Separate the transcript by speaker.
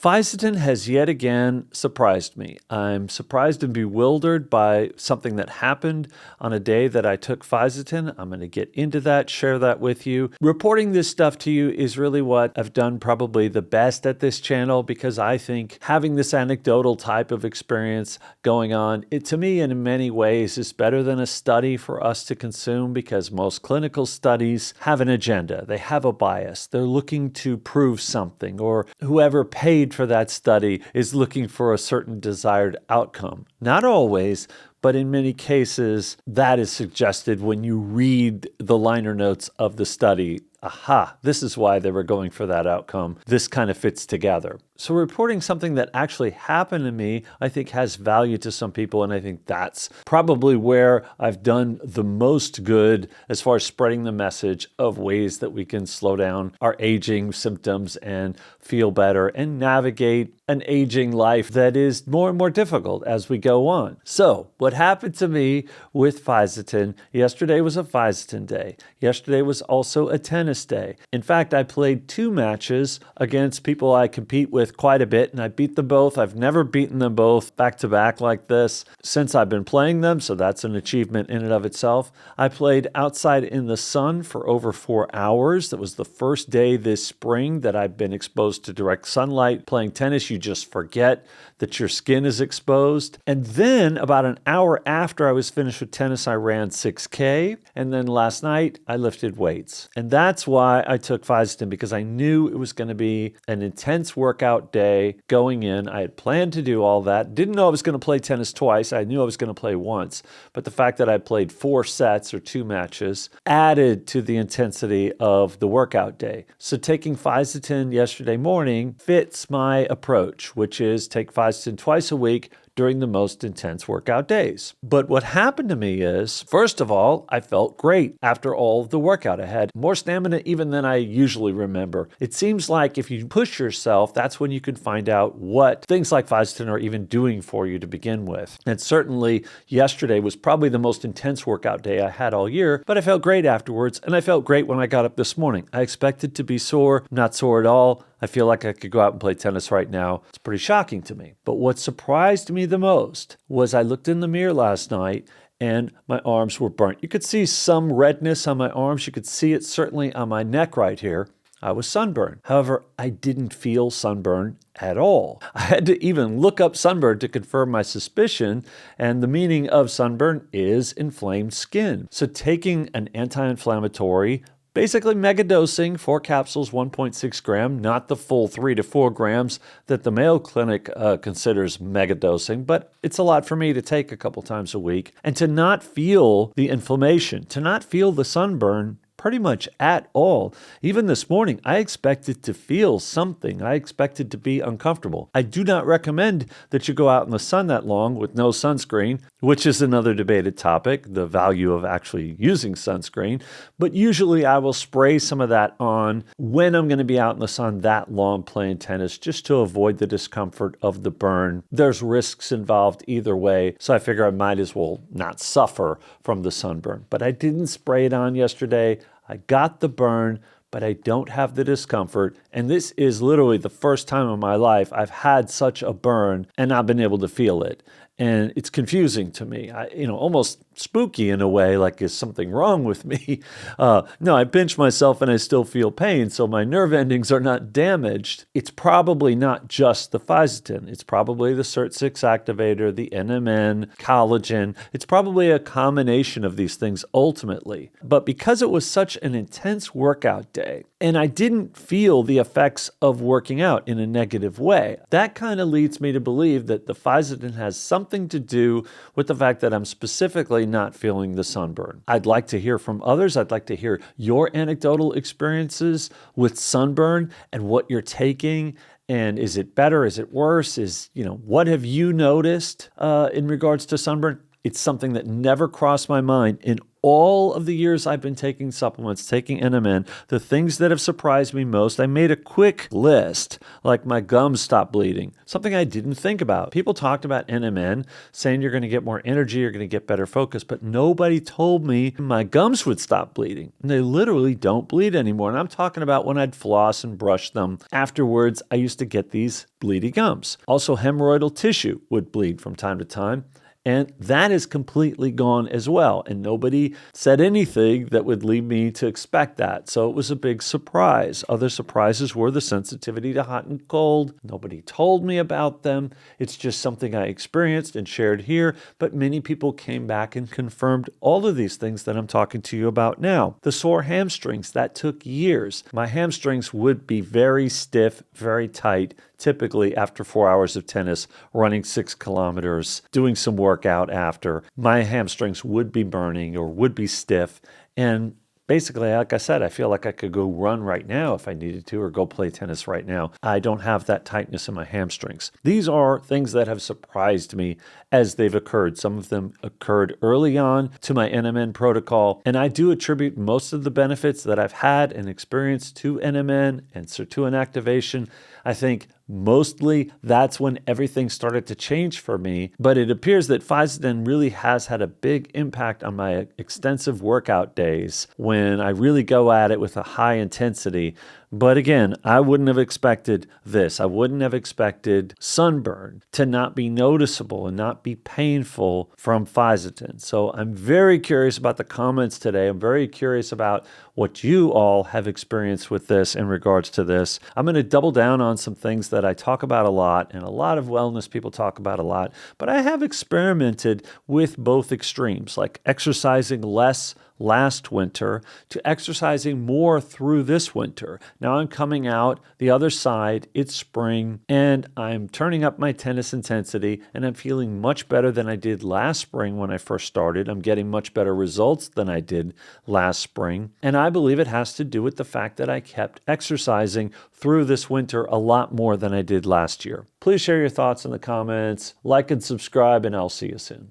Speaker 1: Fisetin has yet again surprised me. I'm surprised and bewildered by something that happened on a day that I took Fisetin. I'm going to get into that, share that with you. Reporting this stuff to you is really what I've done probably the best at this channel, because I think having this anecdotal type of experience going on, it to me in many ways is better than a study for us to consume, because most clinical studies have an agenda. They have a bias. They're looking to prove something, or whoever paid for that study is looking for a certain desired outcome. Not always, but in many cases, that is suggested when you read the liner notes of the study. Aha, this is why they were going for that outcome. This kind of fits together. So reporting something that actually happened to me, I think has value to some people, and I think that's probably where I've done the most good as far as spreading the message of ways that we can slow down our aging symptoms and feel better and navigate an aging life that is more and more difficult as we go on. So what happened to me with Fisetin, yesterday was a Fisetin day. Yesterday was also a tennis day. In fact, I played 2 matches against people I compete with quite a bit, and I beat them both. I've never beaten them both back to back like this since I've been playing them, so that's an achievement in and of itself. I played outside in the sun for over 4 hours. That was the first day this spring that I've been exposed to direct sunlight. Playing tennis, you just forget that your skin is exposed. And then about an hour after I was finished with tennis, I ran 6K. And then last night, I lifted weights. And that's why I took Fisetin, because I knew it was going to be an intense workout day going in. I had planned to do all that. Didn't know I was going to play tennis twice. I knew I was going to play once. But the fact that I played 4 sets or 2 matches added to the intensity of the workout day. So taking Fisetin yesterday morning fits my approach, which is take Fisetin twice a week during the most intense workout days. But what happened to me is, first of all, I felt great after all of the workout. I had more stamina even than I usually remember. It seems like if you push yourself, that's when you can find out what things like Fisetin are even doing for you to begin with. And certainly yesterday was probably the most intense workout day I had all year, but I felt great afterwards, and I felt great when I got up this morning. I expected to be sore, not sore at all. I feel like I could go out and play tennis right now. It's pretty shocking to me. But what surprised me the most was I looked in the mirror last night and my arms were burnt. You could see some redness on my arms. You could see it certainly on my neck right here. I was sunburned. However, I didn't feel sunburn at all. I had to even look up sunburn to confirm my suspicion, and the meaning of sunburn is inflamed skin. So taking an anti-inflammatory, basically megadosing, 4 capsules, 1.6 gram, not the full 3 to 4 grams that the Mayo Clinic considers megadosing, but it's a lot for me to take a couple times a week. And to not feel the inflammation, to not feel the sunburn pretty much at all. Even this morning, I expected to feel something. I expected to be uncomfortable. I do not recommend that you go out in the sun that long with no sunscreen, which is another debated topic, the value of actually using sunscreen. But usually I will spray some of that on when I'm going to be out in the sun that long playing tennis, just to avoid the discomfort of the burn. There's risks involved either way, so I figure I might as well not suffer from the sunburn. But I didn't spray it on yesterday. I got the burn, but I don't have the discomfort. And this is literally the first time in my life I've had such a burn and not been able to feel it. And it's confusing to me, almost spooky in a way, like is something wrong with me? No, I pinch myself and I still feel pain, so my nerve endings are not damaged. It's probably not just the Fisetin. It's probably the SIRT6 activator, the NMN, collagen. It's probably a combination of these things ultimately. But because it was such an intense workout day, and I didn't feel the effects of working out in a negative way, that kind of leads me to believe that the Fisetin has something to do with the fact that I'm specifically not feeling the sunburn. I'd like to hear from others. I'd like to hear your anecdotal experiences with sunburn and what you're taking. And is it better? Is it worse? What have you noticed in regards to sunburn? It's something that never crossed my mind in all of the years I've been taking supplements, taking NMN, the things that have surprised me most, I made a quick list, like my gums stopped bleeding, something I didn't think about. People talked about NMN, saying you're going to get more energy, you're going to get better focus, but nobody told me my gums would stop bleeding. And they literally don't bleed anymore. And I'm talking about when I'd floss and brush them. Afterwards, I used to get these bleedy gums. Also, hemorrhoidal tissue would bleed from time to time. And that is completely gone as well. And nobody said anything that would lead me to expect that. So it was a big surprise. Other surprises were the sensitivity to hot and cold. Nobody told me about them. It's just something I experienced and shared here. But many people came back and confirmed all of these things that I'm talking to you about now. The sore hamstrings, that took years. My hamstrings would be very stiff, very tight, typically after 4 hours of tennis, running 6 kilometers, doing some workout after. My hamstrings would be burning or would be stiff. And basically, like I said, I feel like I could go run right now if I needed to, or go play tennis right now. I don't have that tightness in my hamstrings. These are things that have surprised me as they've occurred. Some of them occurred early on to my NMN protocol, and I do attribute most of the benefits that I've had and experienced to NMN and sirtuin activation. I think mostly that's when everything started to change for me, but it appears that Fisetin really has had a big impact on my extensive workout days when I really go at it with a high intensity. But again, I wouldn't have expected this. I wouldn't have expected sunburn to not be noticeable and not be painful from Fisetin. So I'm very curious about the comments today. I'm very curious about what you all have experienced with this in regards to this. I'm going to double down on some things that I talk about a lot and a lot of wellness people talk about a lot, but I have experimented with both extremes, like exercising less last winter to exercising more through this winter. Now I'm coming out the other side, it's spring, and I'm turning up my tennis intensity, and I'm feeling much better than I did last spring when I first started. I'm getting much better results than I did last spring, and I believe it has to do with the fact that I kept exercising through this winter a lot more than I did last year. Please share your thoughts in the comments, like and subscribe, and I'll see you soon.